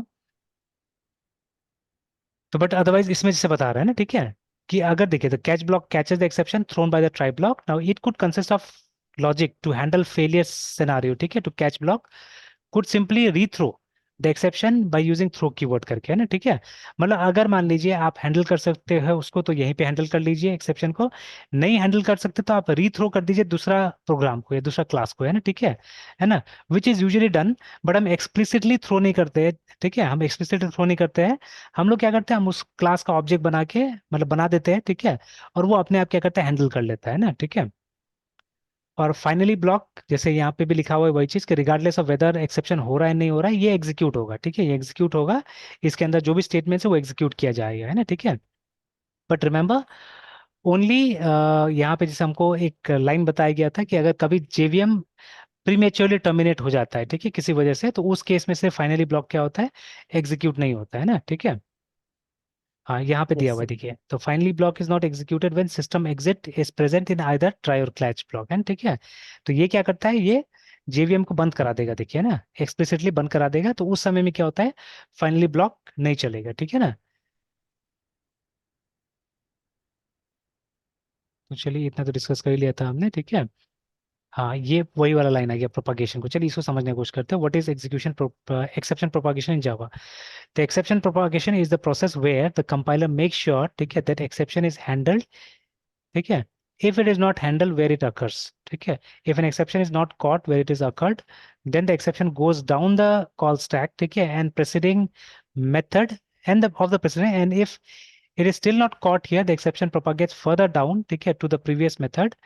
तो बट अदरवाइज इसमें जैसे बता रहा है ना, ठीक है, कि अगर देखिए, the catch block catches the exception thrown by the try block. Now it could consist of logic to handle failure scenario, ठीक है। To catch block could simply rethrow the exception by using throw keyword करके, है ना, ठीक है। मतलब अगर मान लीजिए आप हैंडल कर सकते हो उसको, तो यहीं पे हैंडल कर लीजिए एक्सेप्शन को। नहीं हैंडल कर सकते तो आप रीथ्रो कर दीजिए दूसरा प्रोग्राम को या दूसरा क्लास को, है ना, ठीक है ना। Which is usually done, but हम एक्सप्लिसिटली थ्रो नहीं करते हैं, ठीक है। हम एक्सप्लिसिटली थ्रो नहीं करते हैं। हम लोग क्या करते हैं, हम उस क्लास का ऑब्जेक्ट बना के, मतलब बना देते हैं, ठीक है। और वो अपने आप क्या करता है, हैंडल कर लेता है ना, ठीक है। और फाइनली ब्लॉक, जैसे यहाँ पे भी लिखा हुआ है वही चीज, कि रिगार्डलेस ऑफ वेदर एक्सेप्शन हो रहा है नहीं हो रहा है, ये एग्जीक्यूट होगा, ठीक है, ये एग्जीक्यूट होगा। इसके अंदर जो भी स्टेटमेंट्स है वो एग्जीक्यूट किया जाएगा, है ना, ठीक है। बट रिमेंबर, ओनली यहाँ पे जैसे हमको एक लाइन बताया गया था कि अगर कभी जेवीएम प्रीमेच्योरली टर्मिनेट हो जाता है, ठीक है, किसी वजह से, तो उस केस में से फाइनली ब्लॉक क्या होता है, एग्जीक्यूट नहीं होता है ना, ठीक है। हाँ, यहाँ पे दिया यस हुआ है सर। देखिए, तो finally block is not executed when system exit is present in either try और कैच ब्लॉक, है ना, ठीक है। तो ये क्या करता है, ये जेवीएम को बंद करा देगा, देखिए ना, एक्सप्लिसिटली बंद करा देगा, तो उस समय में क्या होता है, फाइनली ब्लॉक नहीं चलेगा, ठीक है ना। तो चलिए, इतना तो डिस्कस कर ही लिया था हमने, ठीक है। हाँ, ये वही वाला लाइन आ गया प्रोपागेशन को। चलिए इसको समझने की कोशिश करते हैं, what is execution exception propagation in Java. The exception propagation is the process where the compiler makes sure, ठीक है, that exception is handled, ठीक है, if it is not handled where it occurs, ठीक है। if an exception is not caught where it is occurred, then the exception goes down the call stack, ठीक है, and preceding method and of the preceding, and if it is still not caught here, the exception propagates further down, ठीक है, to the previous method,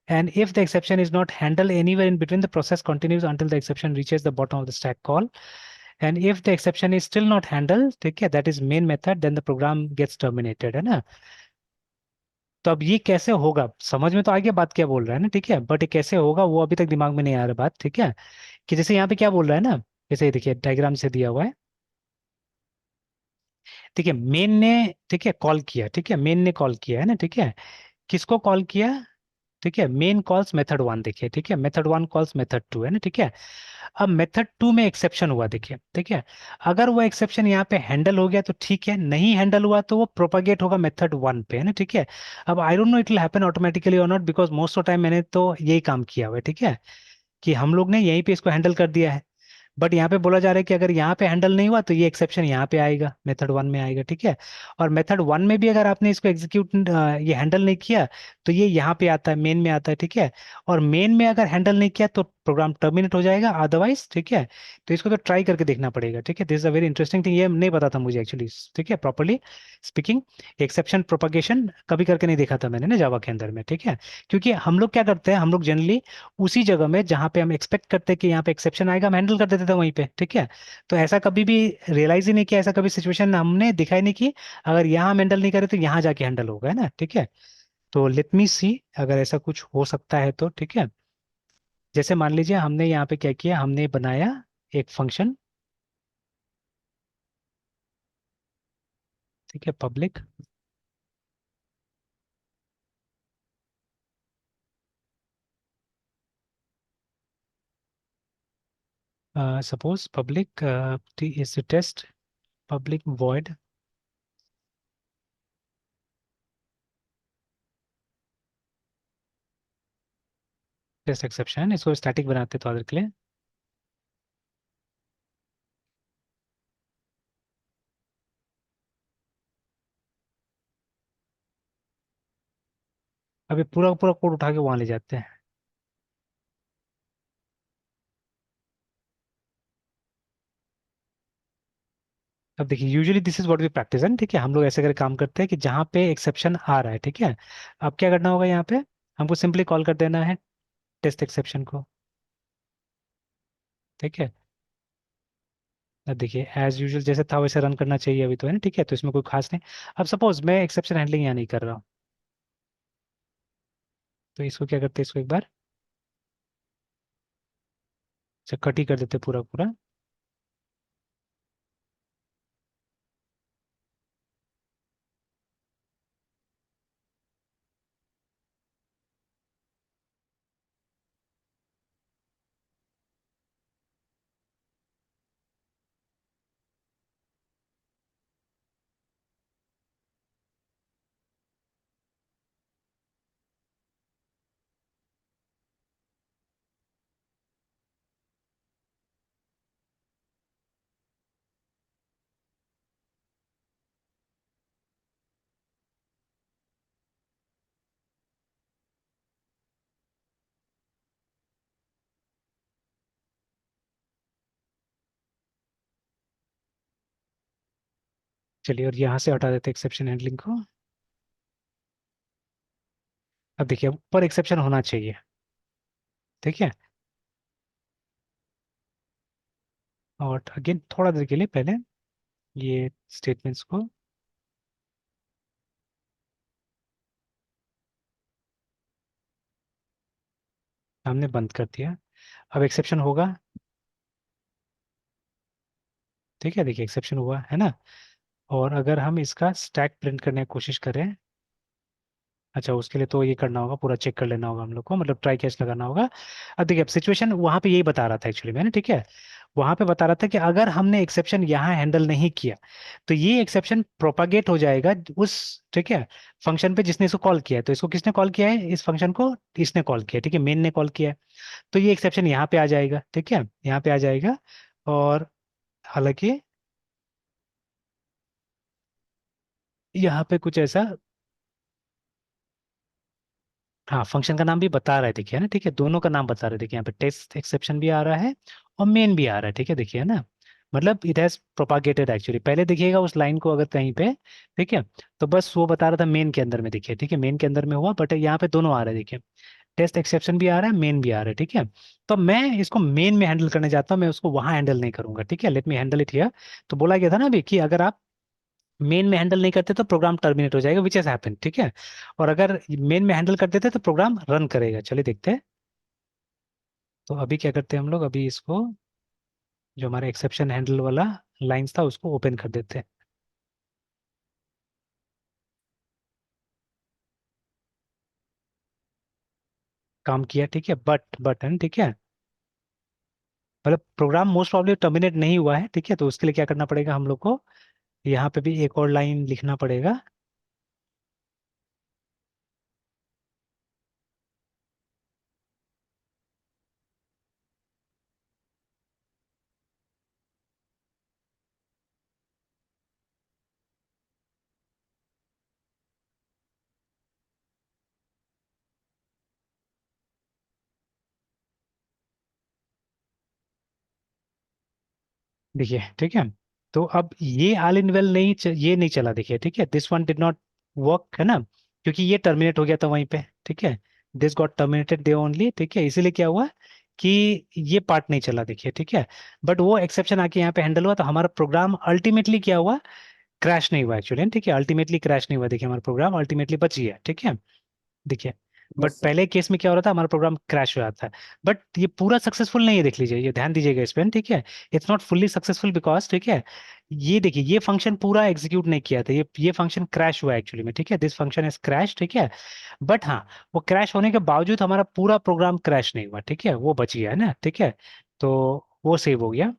and if the exception is not handled anywhere in between, the process continues until the exception reaches the bottom of the stack call. And if the exception is still not handled, ठीक है, that is main method, then the program gets terminated, है ना। तो अब ये कैसे होगा, समझ में तो आ गया बात क्या बोल रहा है ना, ठीक है, बट ये कैसे होगा वो अभी तक दिमाग में नहीं आ रहा बात, ठीक है। कि जैसे यहाँ पे क्या बोल रहा है ना, जैसे ये देखिए डायग्राम से दिया हुआ है, ठीक है, मेन ने, ठीक है, कॉल किया, ठीक है, मेन ने कॉल किया है ना, ठीक है। किसको कॉल किया, ठीक है, मेन कॉल्स मेथड 1, देखिए, ठीक है, मेथड 1 कॉल्स मेथड 2, है ना, ठीक है। अब मेथड 2 में एक्सेप्शन हुआ, देखिए, ठीक है। अगर वो एक्सेप्शन यहाँ पे हैंडल हो गया तो ठीक है, नहीं हैंडल हुआ तो वो प्रोपागेट होगा मेथड 1 पे, है ना, ठीक है। अब I don't know it will happen automatically और not, because most of time मैंने तो यही काम किया हुआ है, ठीक है, कि हम लोग ने यहीं पे इसको हैंडल कर दिया है। बट यहाँ पे बोला जा रहा है कि अगर यहाँ पे हैंडल नहीं हुआ तो ये एक्सेप्शन यहाँ पे आएगा, मेथड 1 में आएगा, ठीक है। और मेथड 1 में भी अगर आपने इसको एग्जीक्यूट, ये हैंडल नहीं किया, तो ये यहाँ पे आता है, मेन में आता है, ठीक है। और मेन में अगर हैंडल नहीं किया तो प्रोग्राम टर्मिनेट हो जाएगा अदरवाइज, ठीक है। तो इसको तो ट्राई करके देखना पड़ेगा, ठीक है। This is a very interesting thing, ये नहीं पता था मुझे एक्चुअली, ठीक है, प्रॉपरली स्पीकिंग। एक्सेप्शन प्रोपागेशन कभी करके नहीं देखा था मैंने ना जावा के अंदर में, ठीक है। क्योंकि हम लोग क्या करते हैं, हम लोग जनरली उसी जगह में जहां पे हम एक्सपेक्ट करते हैं कि यहाँ पे एक्सेप्शन आएगा, हम हैंडल कर देते थे वहीं पे, ठीक है। तो ऐसा कभी भी रियलाइज ही नहीं किया, ऐसा कभी सिचुएशन हमने दिखाई नहीं की, अगर यहाँ हम हैंडल नहीं करें तो यहाँ जाके हैंडल होगा, है ना, ठीक है। तो लेट मी सी, अगर ऐसा कुछ हो सकता है तो, ठीक है। जैसे मान लीजिए हमने यहाँ पे क्या किया, हमने बनाया एक फंक्शन, ठीक है, public, suppose public is test public void test exception, इसको स्टैटिक बनाते हैं थोड़ा देर के लिए। अभी पूरा पूरा कोड उठा के वहां ले जाते हैं। अब देखिए usually this is what we practice है, ठीक है, हम लोग ऐसे करके काम करते हैं कि जहाँ पे एक्सेप्शन आ रहा है, ठीक है, अब क्या करना होगा यहाँ पे, हमको सिंपली कॉल कर देना है टेस्ट एक्सेप्शन को, ठीक है। अब देखिए एज यूजुअल जैसे था वैसे रन करना चाहिए अभी तो, है ना, ठीक है, तो इसमें कोई खास नहीं। अब सपोज मैं एक्सेप्शन हैंडलिंग यहाँ नहीं कर रहा हूँ, तो इसको क्या करते हैं, इसको एक बार कट ही कर देते पूरा पूरा। चलिए और यहाँ से हटा देते एक्सेप्शन हैंडलिंग को। अब देखिए अब ऊपर एक्सेप्शन होना चाहिए, ठीक है, और अगेन थोड़ा देर के लिए पहले ये स्टेटमेंट्स को हमने बंद कर दिया। अब एक्सेप्शन होगा, ठीक है, देखिए एक्सेप्शन हुआ है ना। और अगर हम इसका स्टैक प्रिंट करने की कोशिश करें, अच्छा उसके लिए तो ये करना होगा, पूरा चेक कर लेना होगा हम लोग को, मतलब ट्राई कैच लगाना होगा। अब देखिए अब सिचुएशन वहां पे यही बता रहा था एक्चुअली मैंने, ठीक है, वहां पे बता रहा था कि अगर हमने एक्सेप्शन यहाँ हैंडल नहीं किया तो ये एक्सेप्शन प्रोपागेट हो जाएगा उस, ठीक है, फंक्शन पे जिसने इसको कॉल किया है। तो इसको किसने कॉल किया है, इस फंक्शन को इसने कॉल किया है, ठीक है, मेन ने कॉल किया है। तो ये एक्सेप्शन यहाँ पे आ जाएगा, ठीक है, यहाँ पे आ जाएगा। और हालांकि यहाँ पे कुछ ऐसा, हाँ फंक्शन का नाम भी बता रहा है, देखिए ना, ठीक है, दोनों का नाम बता रहे हैं, देखिए यहाँ पे टेस्ट एक्सेप्शन भी आ रहा है और मेन भी आ रहा है, ठीक है, देखिए ना, मतलब इट हैज प्रोपागेटेड एक्चुअली। पहले देखिएगा उस लाइन को अगर कहीं पे, ठीक है, तो बस वो बता रहा था मेन के अंदर में, देखिए, ठीक है, मेन के अंदर में हुआ, बट यहाँ पे दोनों आ रहे हैं, देखिए टेस्ट एक्सेप्शन भी आ रहा है, मेन भी आ रहा है, ठीक है। तो मैं इसको मेन में हैंडल करने जाता हूँ, मैं उसको वहां हैंडल नहीं करूंगा, ठीक है, let me handle it here. तो बोला गया था ना अभी कि अगर आप मेन में हैंडल नहीं करते तो प्रोग्राम टर्मिनेट हो जाएगा, विच हैज हैपेंड, ठीक है। और अगर मेन में हैंडल कर देते तो प्रोग्राम रन करेगा। चलिए देखते हैं। तो अभी क्या करते हैं हम लोग, अभी इसको जो हमारा एक्सेप्शन हैंडल वाला लाइंस था उसको ओपन कर देते हैं। काम किया, ठीक है, बट बटन, ठीक है, मतलब प्रोग्राम मोस्ट प्रॉब्ली टर्मिनेट नहीं हुआ है, ठीक है, तो उसके लिए क्या करना पड़ेगा हम लोग को, यहाँ पे भी एक और लाइन लिखना पड़ेगा। देखिए, ठीक है, तो अब ये ऑल इन वेल नहीं ये नहीं चला, देखिए, ठीक है, this one did not work, है ना, क्योंकि ये टर्मिनेट हो गया था वहीं पे, ठीक है, this got terminated they only, ठीक है, इसीलिए क्या हुआ कि ये पार्ट नहीं चला, देखिए, ठीक है। बट वो एक्सेप्शन आके यहाँ पे हैंडल हुआ, तो हमारा प्रोग्राम अल्टीमेटली क्या हुआ, क्रैश नहीं हुआ एक्चुअली, ठीक है, अल्टीमेटली क्रैश नहीं हुआ, देखिए हमारा प्रोग्राम अल्टीमेटली बच गया, ठीक है, देखिए। But yes sir. पहले केस में क्या हो रहा था, हमारा प्रोग्राम क्रैश हो जाता है। बट ये पूरा सक्सेसफुल नहीं है, देख लीजिए, ये ध्यान दीजिएगा इस पे, ठीक है, it's not fully successful because, ठीक है, ये देखिए ये फंक्शन पूरा एग्जीक्यूट नहीं किया था, ये फंक्शन क्रैश हुआ एक्चुअली में, ठीक है, दिस फंक्शन इज क्रैश, ठीक है। बट हाँ, वो क्रैश होने के बावजूद हमारा पूरा प्रोग्राम क्रैश नहीं हुआ, ठीक है, वो बच गया है ना, ठीक है, तो वो सेव हो गया।